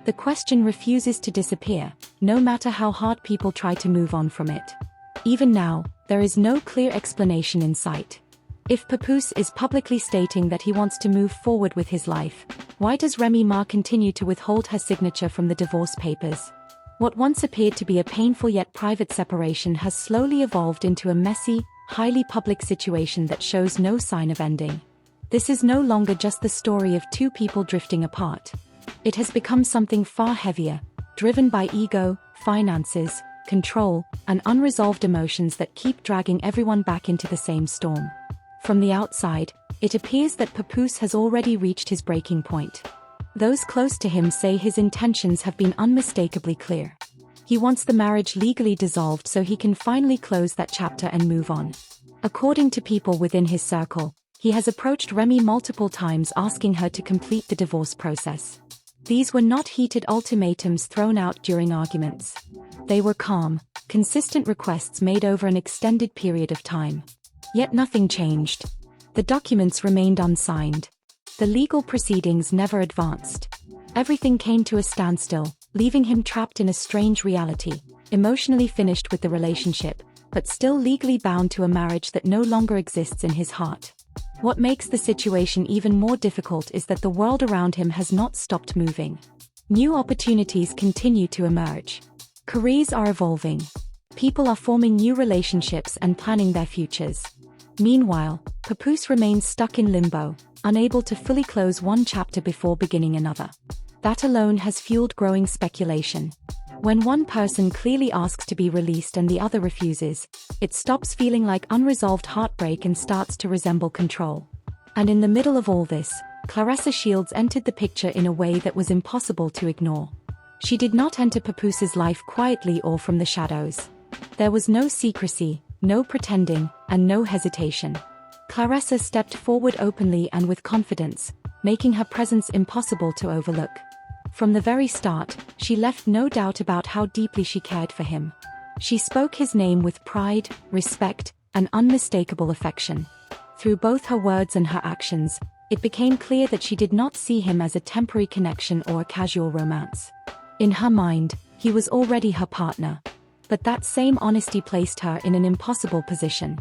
The question refuses to disappear, no matter how hard people try to move on from it. Even now, there is no clear explanation in sight. If Papoose is publicly stating that he wants to move forward with his life, why does Remy Ma continue to withhold her signature from the divorce papers? What once appeared to be a painful yet private separation has slowly evolved into a messy, highly public situation that shows no sign of ending. This is no longer just the story of two people drifting apart. It has become something far heavier, driven by ego, finances, control, and unresolved emotions that keep dragging everyone back into the same storm. From the outside, it appears that Papoose has already reached his breaking point. Those close to him say his intentions have been unmistakably clear. He wants the marriage legally dissolved so he can finally close that chapter and move on. According to people within his circle, he has approached Remy multiple times asking her to complete the divorce process. These were not heated ultimatums thrown out during arguments. They were calm, consistent requests made over an extended period of time. Yet nothing changed. The documents remained unsigned. The legal proceedings never advanced. Everything came to a standstill, leaving him trapped in a strange reality, emotionally finished with the relationship, but still legally bound to a marriage that no longer exists in his heart. What makes the situation even more difficult is that the world around him has not stopped moving. New opportunities continue to emerge. Careers are evolving. People are forming new relationships and planning their futures. Meanwhile, Papoose remains stuck in limbo, unable to fully close one chapter before beginning another. That alone has fueled growing speculation. When one person clearly asks to be released and the other refuses, it stops feeling like unresolved heartbreak and starts to resemble control. And in the middle of all this, Claressa Shields entered the picture in a way that was impossible to ignore. She did not enter Papoose's life quietly or from the shadows. There was no secrecy, no pretending, and no hesitation. Claressa stepped forward openly and with confidence, making her presence impossible to overlook. From the very start, she left no doubt about how deeply she cared for him. She spoke his name with pride, respect, and unmistakable affection. Through both her words and her actions, it became clear that she did not see him as a temporary connection or a casual romance. In her mind, he was already her partner. But that same honesty placed her in an impossible position.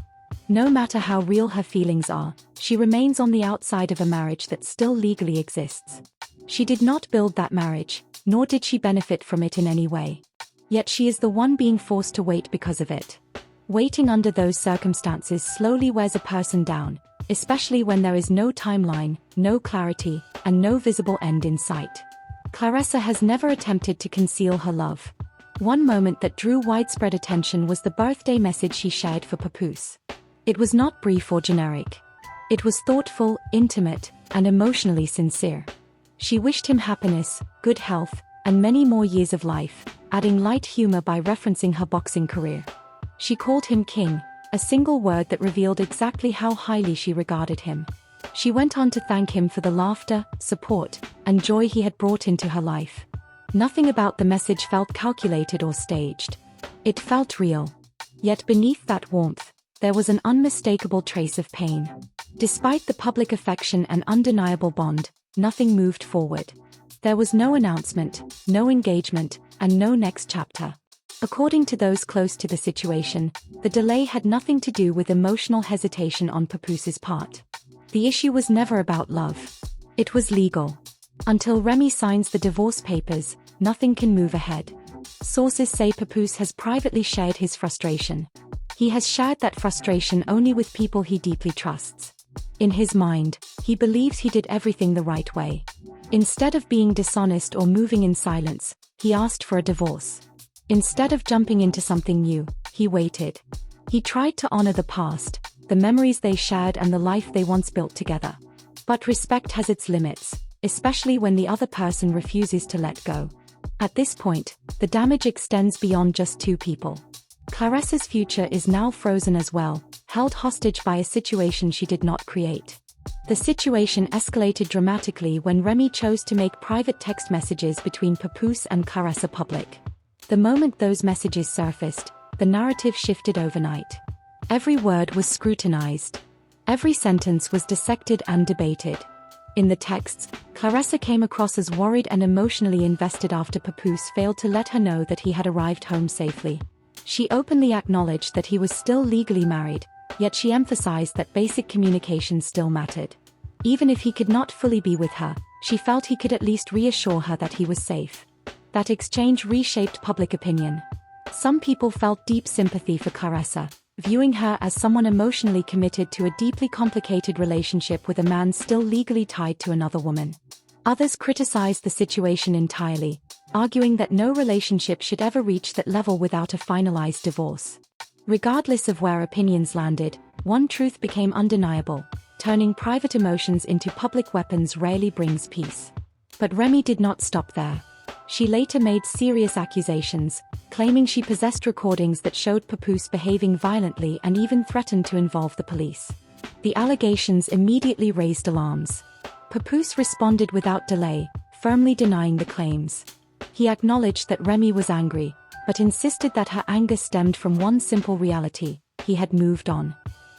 No matter how real her feelings are, she remains on the outside of a marriage that still legally exists. She did not build that marriage, nor did she benefit from it in any way. Yet she is the one being forced to wait because of it. Waiting under those circumstances slowly wears a person down, especially when there is no timeline, no clarity, and no visible end in sight. Claressa has never attempted to conceal her love. One moment that drew widespread attention was the birthday message she shared for Papoose. It was not brief or generic. It was thoughtful, intimate, and emotionally sincere. She wished him happiness, good health, and many more years of life, adding light humor by referencing her boxing career. She called him king, a single word that revealed exactly how highly she regarded him. She went on to thank him for the laughter, support, and joy he had brought into her life. Nothing about the message felt calculated or staged. It felt real. Yet beneath that warmth, there was an unmistakable trace of pain. Despite the public affection and undeniable bond, nothing moved forward. There was no announcement, no engagement, and no next chapter. According to those close to the situation, the delay had nothing to do with emotional hesitation on Papoose's part. The issue was never about love. It was legal. Until Remy signs the divorce papers, nothing can move ahead. Sources say Papoose has privately shared his frustration. He has shared that frustration only with people he deeply trusts. In his mind, he believes he did everything the right way. Instead of being dishonest or moving in silence, he asked for a divorce. Instead of jumping into something new, he waited. He tried to honor the past, the memories they shared and the life they once built together. But respect has its limits, especially when the other person refuses to let go. At this point, the damage extends beyond just two people. Claressa's future is now frozen as well, held hostage by a situation she did not create. The situation escalated dramatically when Remy chose to make private text messages between Papoose and Claressa public. The moment those messages surfaced, the narrative shifted overnight. Every word was scrutinized. Every sentence was dissected and debated. In the texts, Claressa came across as worried and emotionally invested after Papoose failed to let her know that he had arrived home safely. She openly acknowledged that he was still legally married, yet she emphasized that basic communication still mattered. Even if he could not fully be with her, she felt he could at least reassure her that he was safe. That exchange reshaped public opinion. Some people felt deep sympathy for Claressa, viewing her as someone emotionally committed to a deeply complicated relationship with a man still legally tied to another woman. Others criticized the situation entirely, arguing that no relationship should ever reach that level without a finalized divorce. Regardless of where opinions landed, one truth became undeniable: turning private emotions into public weapons rarely brings peace. But Remy did not stop there. She later made serious accusations, claiming she possessed recordings that showed Papoose behaving violently and even threatened to involve the police. The allegations immediately raised alarms. Papoose responded without delay, firmly denying the claims. He acknowledged that Remy was angry, but insisted that her anger stemmed from one simple reality: he had moved on.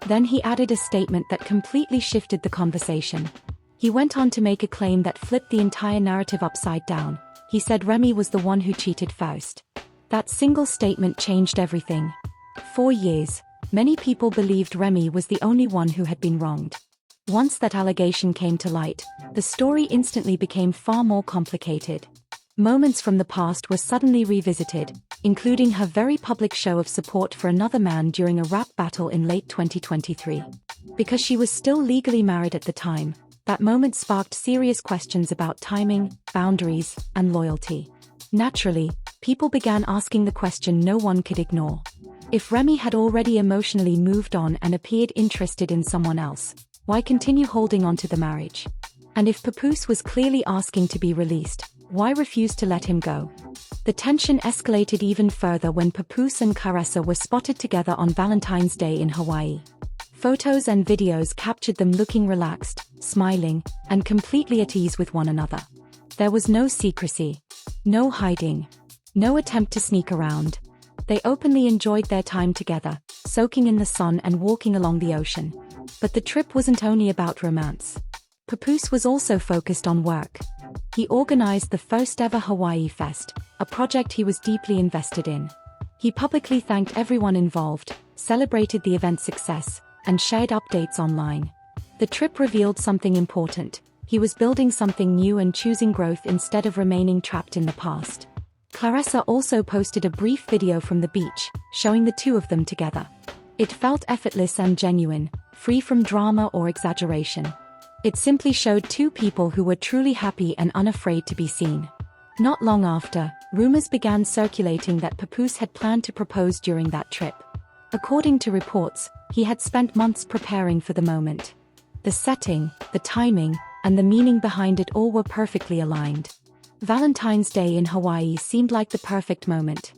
Then he added a statement that completely shifted the conversation. He went on to make a claim that flipped the entire narrative upside down. He said Remy was the one who cheated first. That single statement changed everything. For years, many people believed Remy was the only one who had been wronged. Once that allegation came to light, the story instantly became far more complicated. Moments from the past were suddenly revisited, including her very public show of support for another man during a rap battle in late 2023. Because she was still legally married at the time, that moment sparked serious questions about timing, boundaries, and loyalty. Naturally, people began asking the question no one could ignore. If Remy had already emotionally moved on and appeared interested in someone else, why continue holding on to the marriage? And if Papoose was clearly asking to be released, why refuse to let him go? The tension escalated even further when Papoose and Claressa were spotted together on Valentine's Day in Hawaii. Photos and videos captured them looking relaxed, smiling, and completely at ease with one another. There was no secrecy, no hiding, no attempt to sneak around. They openly enjoyed their time together, soaking in the sun and walking along the ocean. But the trip wasn't only about romance. Papoose was also focused on work. He organized the first ever Hawaii Fest, a project he was deeply invested in. He publicly thanked everyone involved, celebrated the event's success, and shared updates online. The trip revealed something important: he was building something new and choosing growth instead of remaining trapped in the past. Claressa also posted a brief video from the beach, showing the two of them together. It felt effortless and genuine, free from drama or exaggeration. It simply showed two people who were truly happy and unafraid to be seen. Not long after, rumors began circulating that Papoose had planned to propose during that trip. According to reports, he had spent months preparing for the moment. The setting, the timing, and the meaning behind it all were perfectly aligned. Valentine's Day in Hawaii seemed like the perfect moment.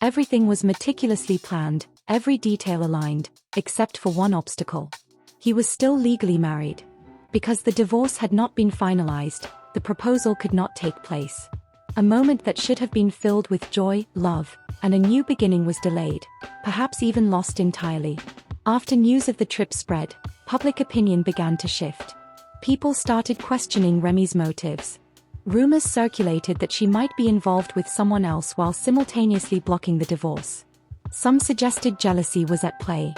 Everything was meticulously planned, every detail aligned, except for one obstacle. He was still legally married. Because the divorce had not been finalized, the proposal could not take place. A moment that should have been filled with joy, love, and a new beginning was delayed, perhaps even lost entirely. After news of the trip spread, public opinion began to shift. People started questioning Remy's motives. Rumors circulated that she might be involved with someone else while simultaneously blocking the divorce. Some suggested jealousy was at play.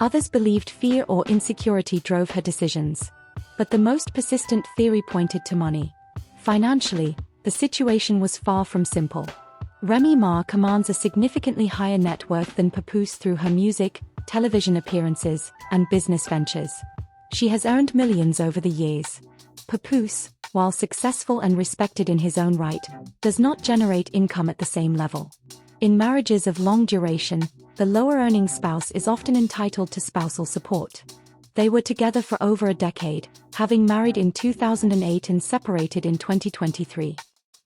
Others believed fear or insecurity drove her decisions. But the most persistent theory pointed to money. Financially, the situation was far from simple. Remy Ma commands a significantly higher net worth than Papoose through her music, television appearances, and business ventures. She has earned millions over the years. Papoose, while successful and respected in his own right, does not generate income at the same level. In marriages of long duration, the lower-earning spouse is often entitled to spousal support. They were together for over a decade, having married in 2008 and separated in 2023.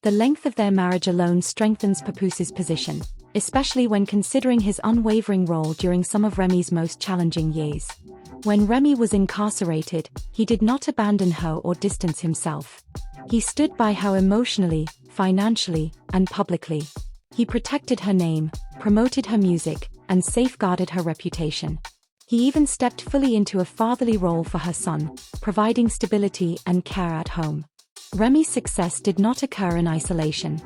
The length of their marriage alone strengthens Papoose's position, especially when considering his unwavering role during some of Remy's most challenging years. When Remy was incarcerated, he did not abandon her or distance himself. He stood by her emotionally, financially, and publicly. He protected her name, promoted her music, and safeguarded her reputation. He even stepped fully into a fatherly role for her son, providing stability and care at home. Remy's success did not occur in isolation.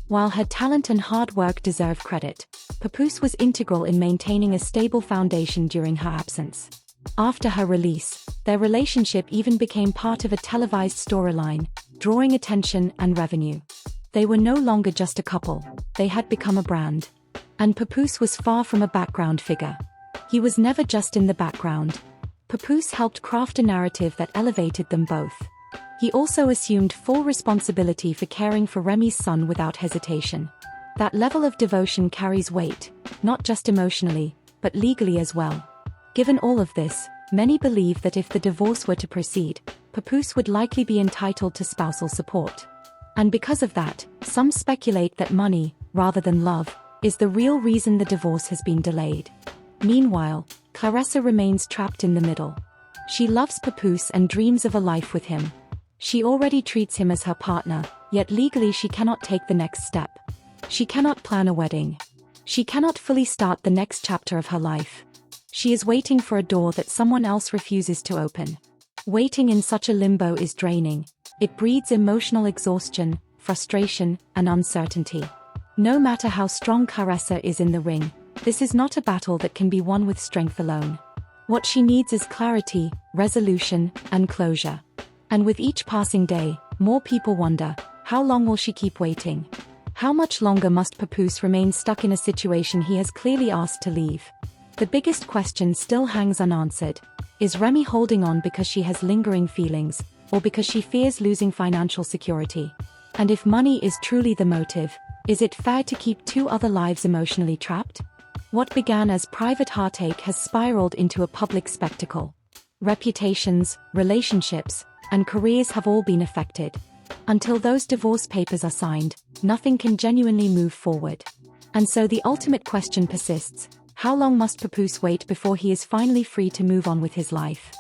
While her talent and hard work deserve credit, Papoose was integral in maintaining a stable foundation during her absence. After her release, their relationship even became part of a televised storyline, drawing attention and revenue. They were no longer just a couple, they had become a brand. And Papoose was far from a background figure. He was never just in the background. Papoose helped craft a narrative that elevated them both. He also assumed full responsibility for caring for Remy's son without hesitation. That level of devotion carries weight, not just emotionally, but legally as well. Given all of this, many believe that if the divorce were to proceed, Papoose would likely be entitled to spousal support. And because of that, some speculate that money, rather than love, is the real reason the divorce has been delayed. Meanwhile, Claressa remains trapped in the middle. She loves Papoose and dreams of a life with him. She already treats him as her partner, yet legally she cannot take the next step. She cannot plan a wedding. She cannot fully start the next chapter of her life. She is waiting for a door that someone else refuses to open. Waiting in such a limbo is draining. It breeds emotional exhaustion, frustration, and uncertainty. No matter how strong Claressa is in the ring, this is not a battle that can be won with strength alone. What she needs is clarity, resolution, and closure. And with each passing day, more people wonder, how long will she keep waiting? How much longer must Papoose remain stuck in a situation he has clearly asked to leave? The biggest question still hangs unanswered. Is Remy holding on because she has lingering feelings, or because she fears losing financial security? And if money is truly the motive, is it fair to keep two other lives emotionally trapped? What began as private heartache has spiraled into a public spectacle. Reputations, relationships, and careers have all been affected. Until those divorce papers are signed, nothing can genuinely move forward. And so the ultimate question persists: how long must Papoose wait before he is finally free to move on with his life?